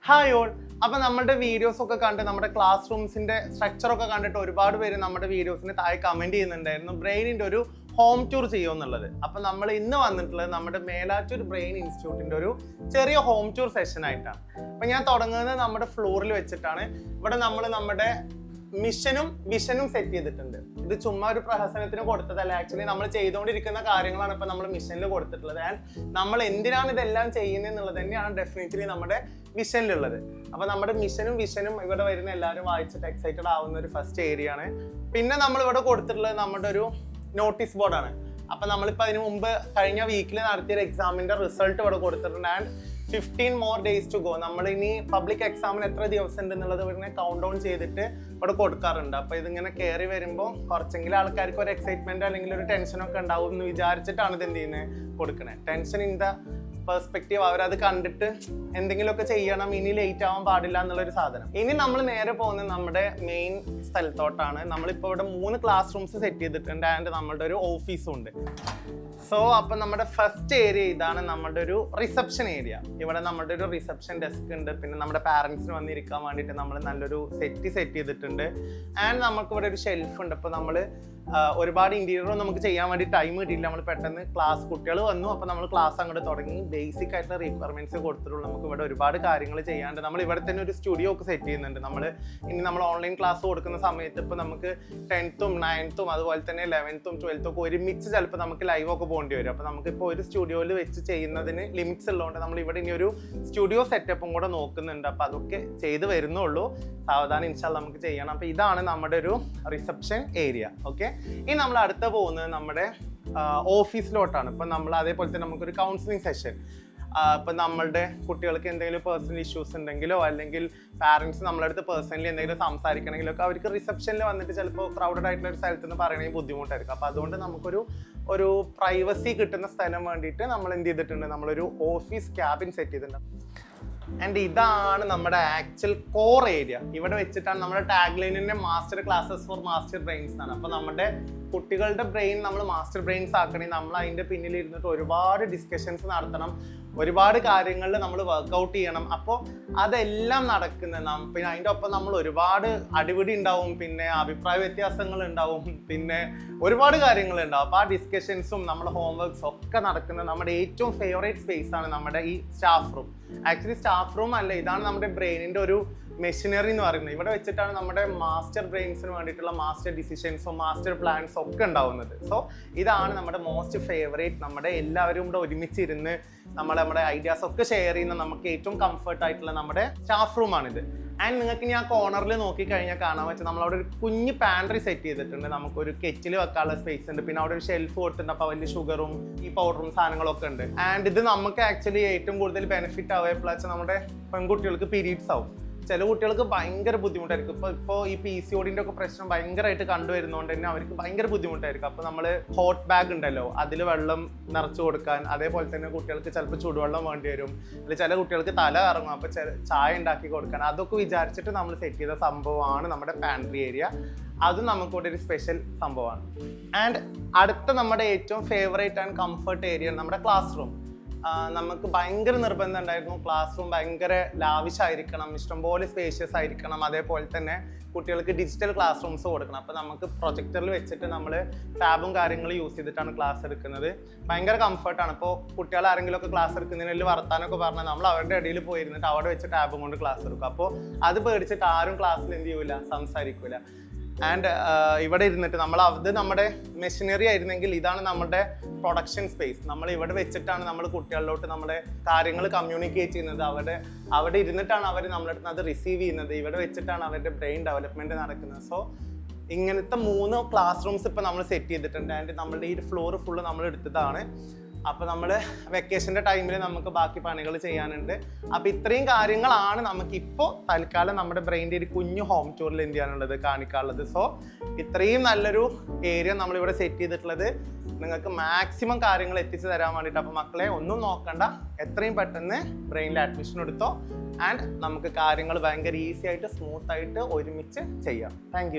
Hi all. അപ്പൊ നമ്മുടെ videos ഒക്കെ കണ്ട് നമ്മുടെ ക്ലാസ് റൂംസിന്റെ സ്ട്രക്ചർ ഒക്കെ കണ്ടിട്ട് ഒരുപാട് പേര് നമ്മുടെ വീഡിയോസിന് താഴെ കമന്റ് ചെയ്യുന്നുണ്ടായിരുന്നു ബ്രെയിനിന്റെ ഒരു ഹോം ടൂർ ചെയ്യുമെന്നുള്ളത്. അപ്പൊ നമ്മൾ ഇന്ന് വന്നിട്ടുള്ളത് നമ്മുടെ മേലാറ്റൂർ ബ്രെയിൻ ഇൻസ്റ്റിറ്റ്യൂട്ടിന്റെ ഒരു ചെറിയ ഹോം ടൂർ സെഷൻ ആയിട്ടാണ്. അപ്പൊ ഞാൻ തുടങ്ങുന്നത് നമ്മുടെ ഫ്ലോറിൽ വെച്ചിട്ടാണ്. ഇവിടെ നമ്മൾ നമ്മുടെ മിഷനും വിഷനും സെറ്റ് ചെയ്തിട്ടുണ്ട്. ഇത് ചുമ്മാ ഒരു പ്രഹസനത്തിന് കൊടുത്തതല്ല, ആക്ച്വലി നമ്മൾ ചെയ്തുകൊണ്ടിരിക്കുന്ന കാര്യങ്ങളാണ് ഇപ്പൊ നമ്മൾ മിഷനിൽ കൊടുത്തിട്ടുള്ളത്. ആൻഡ് നമ്മൾ എന്തിനാണ് ഇതെല്ലാം ചെയ്യുന്നത് എന്നുള്ളത് തന്നെയാണ് ഡെഫിനറ്റ്ലി നമ്മുടെ വിഷനിലുള്ളത്. അപ്പൊ നമ്മുടെ മിഷനും വിഷനും ഇവിടെ വരുന്ന എല്ലാവരും വായിച്ചിട്ട് എക്സൈറ്റഡ് ആവുന്ന ഒരു ഫസ്റ്റ് ഏരിയ ആണ്. പിന്നെ നമ്മൾ ഇവിടെ കൊടുത്തിട്ടുള്ളത് നമ്മുടെ ഒരു നോട്ടീസ് ബോർഡാണ്. അപ്പൊ നമ്മളിപ്പോ അതിന് മുമ്പ് കഴിഞ്ഞ വീക്കിൽ നടത്തിയ എക്സാമിന്റെ റിസൾട്ട് ഇവിടെ കൊടുത്തിട്ടുണ്ട്. And 15 more days to go. നമ്മൾ ഇനി പബ്ലിക് എക്സാമിന് എത്ര ദിവസം ഉണ്ട് എന്നുള്ളത് ഇങ്ങനെ കൗണ്ട് ഡൗൺ ചെയ്തിട്ട് ഇവിടെ കൊടുക്കാറുണ്ട്. അപ്പൊ ഇതിങ്ങനെ കയറി വരുമ്പോൾ കുറച്ചെങ്കിലും ആൾക്കാർക്ക് ഒരു എക്സൈറ്റ്മെന്റ് അല്ലെങ്കിൽ ഒരു ടെൻഷനൊക്കെ ഉണ്ടാവും എന്ന് വിചാരിച്ചിട്ടാണ് ഇത് എന്ത് ചെയ്യുന്നത് കൊടുക്കണേ. ടെൻഷൻ ഇൻ ദ പെർസ്പെക്റ്റീവ്, അവരത് കണ്ടിട്ട് എന്തെങ്കിലുമൊക്കെ ചെയ്യണം, ഇനി ലേറ്റ് ആവാൻ പാടില്ല എന്നുള്ളൊരു സാധനം. ഇനി നമ്മൾ നേരെ പോകുന്നത് നമ്മുടെ മെയിൻ സ്ഥലത്തോട്ടാണ്. നമ്മളിപ്പോൾ ഇവിടെ 3 ക്ലാസ് റൂംസ് സെറ്റ് ചെയ്തിട്ടുണ്ട്. ആൻഡ് നമ്മുടെ ഒരു ഓഫീസും ഉണ്ട്. സോ അപ്പം നമ്മുടെ ഫസ്റ്റ് ഏരിയ ഇതാണ്, നമ്മുടെ ഒരു റിസപ്ഷൻ ഏരിയ. ഇവിടെ നമ്മുടെ ഒരു റിസപ്ഷൻ ഡെസ്ക് ഉണ്ട്. പിന്നെ നമ്മുടെ പാരൻസിന് വന്നിരിക്കാൻ വേണ്ടിയിട്ട് നമ്മൾ നല്ലൊരു സെറ്റ് ചെയ്തിട്ടുണ്ട്. ആൻഡ് നമുക്ക് ഇവിടെ ഒരു ഷെൽഫ് ഉണ്ട്. അപ്പോൾ നമ്മൾ ഒരുപാട് ഇന്റീരിയറും നമുക്ക് ചെയ്യാൻ വേണ്ടി ടൈം കിട്ടിയില്ല. നമ്മൾ പെട്ടെന്ന് കുട്ടികൾ വന്നു, അപ്പോൾ നമ്മൾ ക്ലാസ് അങ്ങോട്ട് തുടങ്ങി. ബേസിക് ആയിട്ടുള്ള റിക്വയർമെന്റ്സ് കൊടുത്തിട്ടുള്ളൂ. നമുക്ക് ഇവിടെ ഒരുപാട് കാര്യങ്ങൾ ചെയ്യാണ്ട് നമ്മൾ ഇവിടെ തന്നെ ഒരു സ്റ്റുഡിയോ ഒക്കെ സെറ്റ് ചെയ്യുന്നുണ്ട്. നമ്മൾ ഓൺലൈൻ ക്ലാസ് കൊടുക്കുന്ന സമയത്ത് ഇപ്പോൾ നമുക്ക് 10th, 9th അതുപോലെ തന്നെ 11th, 12th ഒക്കെ ഒരുമിച്ച് ചിലപ്പോൾ നമുക്ക് ലൈവ് ഒക്കെ പോകേണ്ടി വരും. അപ്പോൾ നമുക്കിപ്പോൾ ഒരു സ്റ്റുഡിയോയിൽ വെച്ച് ചെയ്യുന്നതിന് ലിമിറ്റ്സ് ഉള്ളതുകൊണ്ട് നമ്മൾ ഇവിടെ ഇനി ഒരു സ്റ്റുഡിയോ സെറ്റപ്പും കൂടെ നോക്കുന്നുണ്ട്. അപ്പോൾ അതൊക്കെ ചെയ്ത് വരുന്നുള്ളൂ. സാവധാനം ഇൻഷാല്ലാ നമുക്ക് ചെയ്യണം. അപ്പോൾ ഇതാണ് നമ്മുടെ ഒരു റിസപ്ഷൻ ഏരിയ. ഓക്കെ, ഇനി നമ്മൾ അടുത്ത പോകുന്നത് നമ്മുടെ ഓഫീസിലോട്ടാണ്. ഇപ്പം നമ്മൾ അതേപോലെ തന്നെ നമുക്കൊരു കൗൺസിലിംഗ് സെഷൻ, ഇപ്പം നമ്മളുടെ കുട്ടികൾക്ക് എന്തെങ്കിലും പേഴ്സണൽ ഇഷ്യൂസ് ഉണ്ടെങ്കിലോ അല്ലെങ്കിൽ പാരൻസ് നമ്മളടുത്ത് പേഴ്സണലി എന്തെങ്കിലും സംസാരിക്കണമെങ്കിലോ ഒക്കെ അവർക്ക് റിസപ്ഷനിൽ വന്നിട്ട് ചിലപ്പോൾ ക്രൗഡഡ് ആയിട്ടുള്ള ഒരു സ്ഥലത്ത് നിന്ന് പറയണമെങ്കിൽ ബുദ്ധിമുട്ടായിരിക്കും. അപ്പോൾ അതുകൊണ്ട് നമുക്കൊരു പ്രൈവസി കിട്ടുന്ന സ്ഥലം വേണ്ടിയിട്ട് നമ്മൾ എന്ത് ചെയ്തിട്ടുണ്ട്, നമ്മളൊരു ഓഫീസ് ക്യാബിൻ സെറ്റ് ചെയ്തിട്ടുണ്ട്. ആൻഡ് ഇതാണ് നമ്മുടെ ആക്ച്വൽ കോർ ഏരിയ. ഇവിടെ വെച്ചിട്ടാണ് നമ്മുടെ ടാഗ് ലൈനിന്റെ master classes for master brains ആണ്. അപ്പോൾ നമ്മുടെ കുട്ടികളുടെ ബ്രെയിൻ നമ്മൾ മാസ്റ്റർ ബ്രെയിൻസ് ആക്കണമെങ്കിൽ നമ്മൾ അതിൻ്റെ പിന്നിൽ ഇരുന്നിട്ട് ഒരുപാട് ഡിസ്കഷൻസ് നടത്തണം, ഒരുപാട് കാര്യങ്ങളിൽ നമ്മൾ വർക്ക്ഔട്ട് ചെയ്യണം. അപ്പോൾ അതെല്ലാം നടക്കുന്നത് പിന്നെ അതിൻ്റെ ഒപ്പം നമ്മൾ ഒരുപാട് അടിപിടി ഉണ്ടാവും, പിന്നെ അഭിപ്രായ വ്യത്യാസങ്ങൾ ഉണ്ടാവും, പിന്നെ ഒരുപാട് കാര്യങ്ങളുണ്ടാവും. അപ്പോൾ ആ ഡിസ്കഷൻസും നമ്മുടെ ഹോംവർക്ക്സും ഒക്കെ നടക്കുന്നത് നമ്മുടെ ഏറ്റവും ഫേവറേറ്റ് സ്പേസ് ആണ് നമ്മുടെ ഈ staff room. Actually staff room അല്ല, ഇതാണ് നമ്മുടെ ബ്രെയിനിൻ്റെ ഒരു മെഷീനറി എന്ന് പറയുന്നത്. ഇവിടെ വെച്ചിട്ടാണ് നമ്മുടെ മാസ്റ്റർ ബ്രെയിൻസിന് വേണ്ടിയിട്ടുള്ള മാസ്റ്റർ ഡിസിഷൻസും മാസ്റ്റർ പ്ലാൻസും ഒക്കെ ഉണ്ടാവുന്നത്. സോ ഇതാണ് നമ്മുടെ മോസ്റ്റ് ഫേവറേറ്റ്, നമ്മുടെ എല്ലാവരും കൂടെ ഒരുമിച്ചിരുന്ന് നമ്മുടെ ഐഡിയാസ് ഒക്കെ ഷെയർ ചെയ്യുന്ന നമുക്ക് ഏറ്റവും കംഫർട്ട് ആയിട്ടുള്ള നമ്മുടെ സ്റ്റാഫ് റൂമാണിത്. ആൻഡ് നിങ്ങൾക്ക് ഇനി ആ കോർണറിൽ നോക്കിക്കഴിഞ്ഞാൽ കാണാൻ വെച്ചാൽ നമ്മളവിടെ ഒരു കുഞ്ഞ് പാൻട്രി സെറ്റ് ചെയ്തിട്ടുണ്ട്. നമുക്കൊരു കെറ്റിൽ വെക്കാനുള്ള സ്പേസ് ഉണ്ട്. പിന്നെ അവിടെ ഒരു ഷെൽഫ് കൊടുത്തിട്ടുണ്ട്. അപ്പോൾ വലിയ ഷുഗറും ഈ പൗഡറും സാധനങ്ങളൊക്കെ ഉണ്ട്. ആൻഡ് ഇത് നമുക്ക് ആക്ച്വലി ഏറ്റവും കൂടുതൽ ബെനിഫിറ്റ് ആവുക നമ്മുടെ പെൺകുട്ടികൾക്ക് പീരീഡ്സ് ആവും. ചില കുട്ടികൾക്ക് ഭയങ്കര ബുദ്ധിമുട്ടായിരിക്കും. ഇപ്പോൾ ഈ PCOD ഒക്കെ പ്രശ്നം ഭയങ്കരമായിട്ട് കണ്ടുവരുന്നതുകൊണ്ട് തന്നെ അവർക്ക് ഭയങ്കര ബുദ്ധിമുട്ടായിരിക്കും. അപ്പോൾ നമ്മൾ ഹോട്ട് ബാഗ് ഉണ്ടല്ലോ, അതിൽ വെള്ളം നിറച്ച് കൊടുക്കാൻ, അതേപോലെ തന്നെ കുട്ടികൾക്ക് ചിലപ്പോൾ ചൂടുവെള്ളം വേണ്ടി വരും, അല്ലെങ്കിൽ ചില കുട്ടികൾക്ക് തല ഇറങ്ങും, അപ്പോൾ ചായ ഉണ്ടാക്കി കൊടുക്കാൻ, അതൊക്കെ വിചാരിച്ചിട്ട് നമ്മൾ സെറ്റ് ചെയ്ത സംഭവമാണ് നമ്മുടെ പാൻട്രി ഏരിയ. അത് നമുക്കിവിടെ ഒരു സ്പെഷ്യൽ സംഭവമാണ്. ആൻഡ് അടുത്ത നമ്മുടെ ഏറ്റവും ഫേവറേറ്റ് ആൻഡ് കംഫർട്ട് ഏരിയ നമ്മുടെ ക്ലാസ് റൂം. നമുക്ക് ഭയങ്കര നിർബന്ധം ഉണ്ടായിരുന്നു ക്ലാസ് റൂം ഭയങ്കര ലാവിഷായിരിക്കണം, ഇഷ്ടംപോലെ സ്പേഷ്യസ് ആയിരിക്കണം, അതേപോലെ തന്നെ കുട്ടികൾക്ക് ഡിജിറ്റൽ ക്ലാസ് റൂംസ് കൊടുക്കണം. അപ്പോൾ നമുക്ക് പ്രൊജക്ടറിൽ വെച്ചിട്ട് നമ്മൾ ടാബും കാര്യങ്ങളും യൂസ് ചെയ്തിട്ടാണ് ക്ലാസ് എടുക്കുന്നത്. ഭയങ്കര കംഫർട്ടാണ്. ഇപ്പോൾ കുട്ടികൾ ആരെങ്കിലും ഒക്കെ ക്ലാസ് എടുക്കുന്നതിന് വർത്താനൊക്കെ പറഞ്ഞാൽ നമ്മൾ അവരുടെ ഇടയിൽ പോയിരുന്നിട്ട് അവിടെ വെച്ച് ടാബും കൊണ്ട് ക്ലാസ് എടുക്കും. അപ്പോൾ അത് പേടിച്ചിട്ട് ആരും ക്ലാസ്സിൽ എന്ത് ചെയ്യൂല, സംസാരിക്കൂല. ആൻഡ് ഇവിടെ ഇരുന്നിട്ട് നമ്മുടെ മെഷീനറി ആയിരുന്നെങ്കിൽ ഇതാണ് നമ്മുടെ പ്രൊഡക്ഷൻ സ്പേസ്. നമ്മൾ ഇവിടെ വെച്ചിട്ടാണ് നമ്മൾ കുട്ടികളിലോട്ട് നമ്മുടെ കാര്യങ്ങൾ കമ്മ്യൂണിക്കേറ്റ് ചെയ്യുന്നത്. അവിടെ ഇരുന്നിട്ടാണ് അവർ നമ്മുടെ അടുത്ത് അത് റിസീവ് ചെയ്യുന്നത്. ഇവിടെ വെച്ചിട്ടാണ് അവരുടെ ബ്രെയിൻ ഡെവലപ്മെന്റ് നടക്കുന്നത്. സോ ഇങ്ങനത്തെ 3 ക്ലാസ് റൂംസ് ഇപ്പം നമ്മൾ സെറ്റ് ചെയ്തിട്ടുണ്ട്. ആൻഡ് നമ്മളുടെ ഈ ഫ്ലോർ ഫുള്ള് നമ്മൾ എടുത്തതാണ്. അപ്പോൾ നമ്മൾ വെക്കേഷൻ്റെ ടൈമിൽ നമുക്ക് ബാക്കി പണികൾ ചെയ്യാനുണ്ട്. അപ്പോൾ ഇത്രയും കാര്യങ്ങളാണ് നമുക്കിപ്പോൾ തൽക്കാലം നമ്മുടെ ബ്രെയിൻ്റെ ഒരു കുഞ്ഞു ഹോം ടൂറിൽ എന്ത് ചെയ്യാനുള്ളത്, കാണിക്കാനുള്ളത്. സോ ഇത്രയും നല്ലൊരു ഏരിയ നമ്മളിവിടെ സെറ്റ് ചെയ്തിട്ടുള്ളത് നിങ്ങൾക്ക് മാക്സിമം കാര്യങ്ങൾ എത്തിച്ചു തരാൻ വേണ്ടിയിട്ട്. അപ്പോൾ മക്കളെ ഒന്നും നോക്കണ്ട, എത്രയും പെട്ടെന്ന് ബ്രെയിനിൽ അഡ്മിഷൻ എടുത്തോ. ആൻഡ് നമുക്ക് കാര്യങ്ങൾ ഭയങ്കര ഈസി ആയിട്ട് സ്മൂത്ത് ആയിട്ട് ഒരുമിച്ച് ചെയ്യാം. താങ്ക്